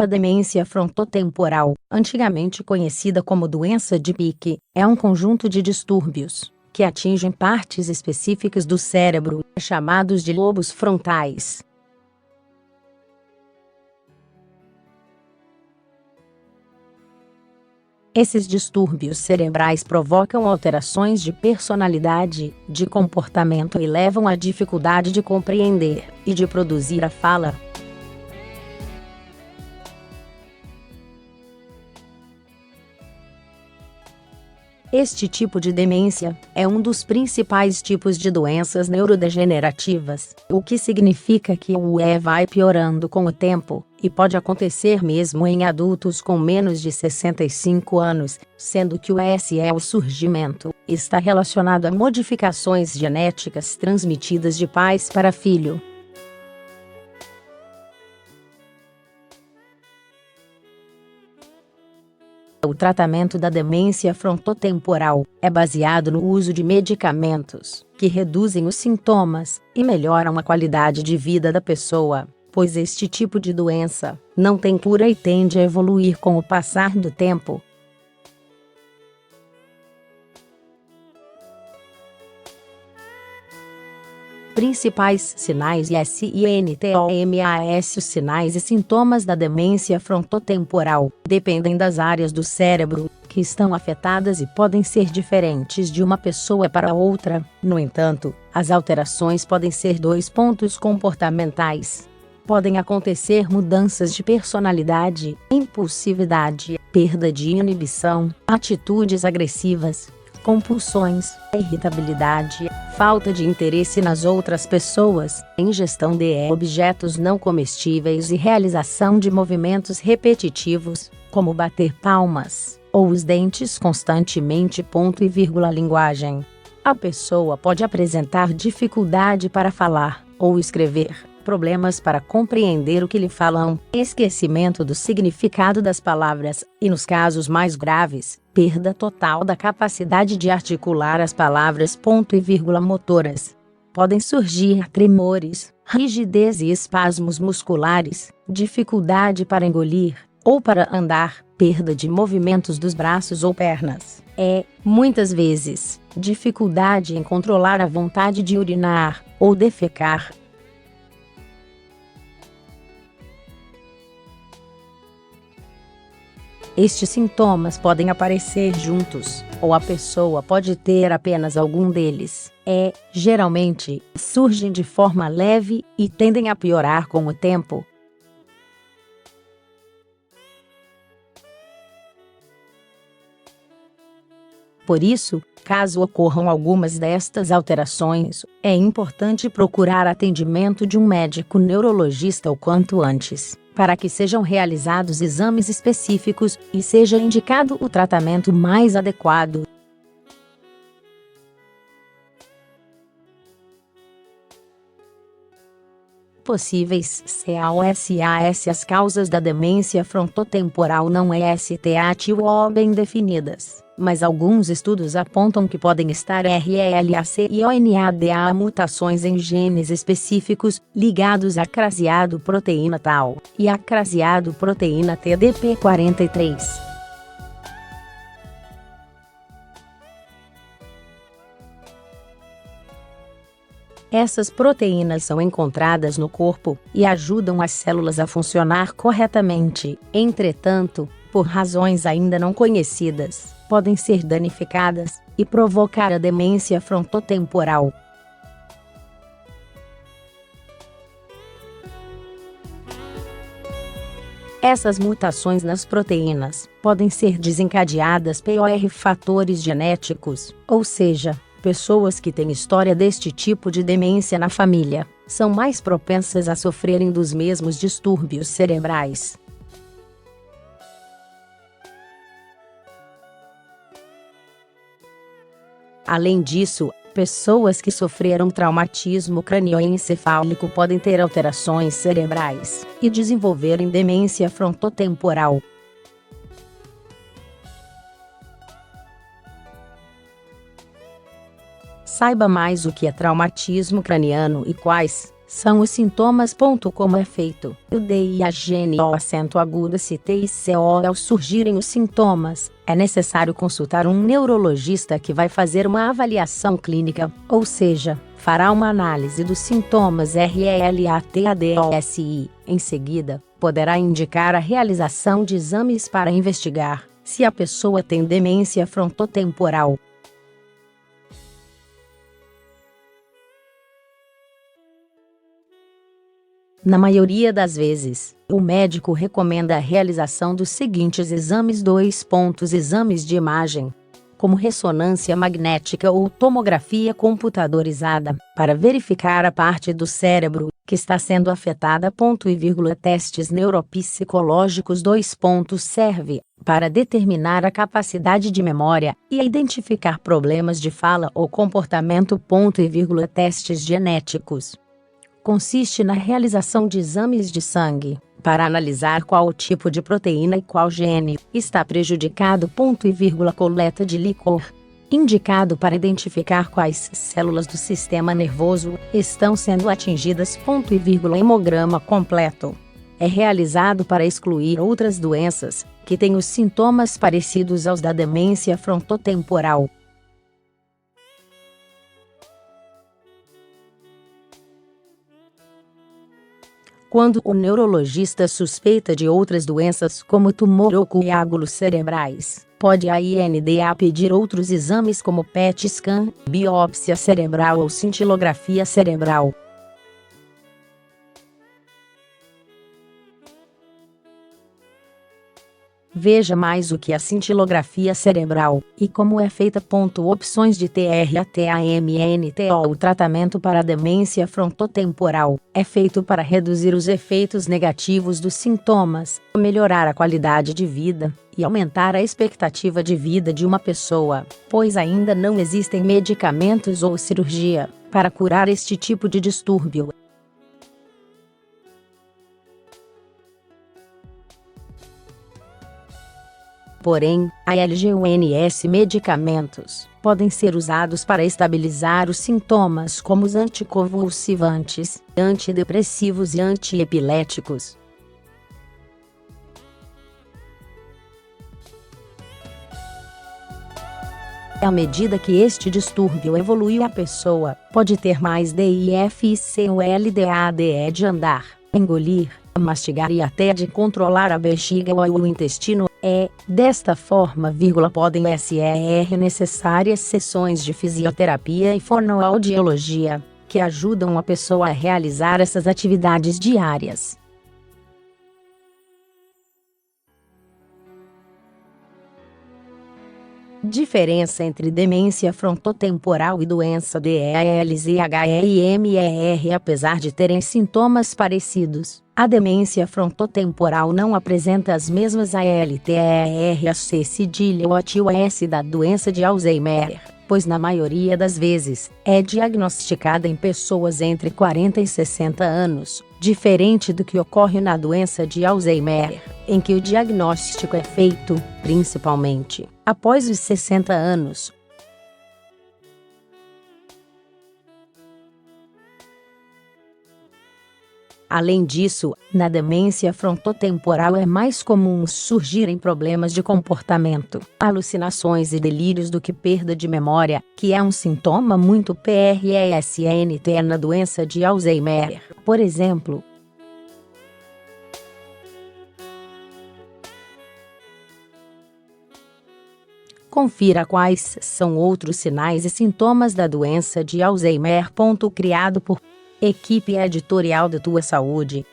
A demência frontotemporal, antigamente conhecida como doença de Pick, é um conjunto de distúrbios que atingem partes específicas do cérebro, chamados de lobos frontais. Esses distúrbios cerebrais provocam alterações de personalidade, de comportamento e levam à dificuldade de compreender e de produzir a fala. Este tipo de demência é um dos principais tipos de doenças neurodegenerativas, o que significa que o E vai piorando com o tempo, e pode acontecer mesmo em adultos com menos de 65 anos, sendo que o o surgimento está relacionado a modificações genéticas transmitidas de pais para filho. O tratamento da demência frontotemporal é baseado no uso de medicamentos que reduzem os sintomas e melhoram a qualidade de vida da pessoa, pois este tipo de doença não tem cura e tende a evoluir com o passar do tempo. Principais sinais e sintomas. Os sinais e sintomas da demência frontotemporal dependem das áreas do cérebro que estão afetadas e podem ser diferentes de uma pessoa para outra. No entanto, as alterações podem ser 2 pontos comportamentais. Podem acontecer mudanças de personalidade, impulsividade, perda de inibição, atitudes agressivas, compulsões, irritabilidade, falta de interesse nas outras pessoas, ingestão de objetos não comestíveis e realização de movimentos repetitivos, como bater palmas, ou os dentes constantemente. Linguagem. A pessoa pode apresentar dificuldade para falar ou escrever, problemas para compreender o que lhe falam, esquecimento do significado das palavras, e nos casos mais graves, perda total da capacidade de articular as palavras. Motoras. Podem surgir tremores, rigidez e espasmos musculares, dificuldade para engolir ou para andar, perda de movimentos dos braços ou pernas. Muitas vezes, dificuldade em controlar a vontade de urinar ou defecar. Estes sintomas podem aparecer juntos, ou a pessoa pode ter apenas algum deles. Geralmente, surgem de forma leve e tendem a piorar com o tempo. Por isso, caso ocorram algumas destas alterações, é importante procurar atendimento de um médico neurologista o quanto antes, para que sejam realizados exames específicos e seja indicado o tratamento mais adequado. Possíveis CAUSAS. As causas da demência frontotemporal não estão bem definidas, mas alguns estudos apontam que podem estar RELACONADA mutações em genes específicos ligados à craseado proteína Tau e à craseado proteína TDP43. Essas proteínas são encontradas no corpo e ajudam as células a funcionar corretamente. Entretanto, por razões ainda não conhecidas, podem ser danificadas e provocar a demência frontotemporal. Essas mutações nas proteínas podem ser desencadeadas por fatores genéticos, ou seja, pessoas que têm história deste tipo de demência na família são mais propensas a sofrerem dos mesmos distúrbios cerebrais. Além disso, pessoas que sofreram traumatismo crânioencefálico podem ter alterações cerebrais e desenvolverem demência frontotemporal. Saiba mais o que é traumatismo craniano e quais são os sintomas. Como é feito o DIAGNO acento agudo CTICO. Ao surgirem os sintomas, é necessário consultar um neurologista que vai fazer uma avaliação clínica, ou seja, fará uma análise dos sintomas RELATADOSI. Em seguida, poderá indicar a realização de exames para investigar se a pessoa tem demência frontotemporal. Na maioria das vezes, o médico recomenda a realização dos seguintes exames: exames de imagem, como ressonância magnética ou tomografia computadorizada, para verificar a parte do cérebro que está sendo afetada. Testes neuropsicológicos. Serve para determinar a capacidade de memória e identificar problemas de fala ou comportamento. Testes genéticos. Consiste na realização de exames de sangue, para analisar qual tipo de proteína e qual gene está prejudicado. Coleta de líquor, indicado para identificar quais células do sistema nervoso estão sendo atingidas. Hemograma completo. É realizado para excluir outras doenças que têm os sintomas parecidos aos da demência frontotemporal. Quando o neurologista suspeita de outras doenças como tumor ou coágulos cerebrais, pode a INDA pedir outros exames como PET scan, biópsia cerebral ou cintilografia cerebral. Veja mais o que é a cintilografia cerebral e como é feita. Opções de TRATAMNTO. O tratamento para a demência frontotemporal é feito para reduzir os efeitos negativos dos sintomas, melhorar a qualidade de vida e aumentar a expectativa de vida de uma pessoa, pois ainda não existem medicamentos ou cirurgia para curar este tipo de distúrbio. Porém, a LGUNS medicamentos podem ser usados para estabilizar os sintomas, como os anticonvulsivantes, antidepressivos e antiepiléticos. À medida que este distúrbio evolui, a pessoa pode ter mais DIFCOLDADE de andar, engolir, mastigar e até de controlar a bexiga ou o intestino. Desta forma, podem ser necessárias sessões de fisioterapia e fonoaudiologia, que ajudam a pessoa a realizar essas atividades diárias. Diferença entre demência frontotemporal e doença DEALZHEIMER. Apesar de terem sintomas parecidos, a demência frontotemporal não apresenta as mesmas ALTERAC da doença de Alzheimer, pois na maioria das vezes, é diagnosticada em pessoas entre 40 e 60 anos, diferente do que ocorre na doença de Alzheimer, em que o diagnóstico é feito, principalmente, após os 60 anos. Além disso, na demência frontotemporal é mais comum surgirem problemas de comportamento, alucinações e delírios do que perda de memória, que é um sintoma muito presente na doença de Alzheimer, por exemplo. Confira quais são outros sinais e sintomas da doença de Alzheimer. Criado por Equipe Editorial da Tua Saúde.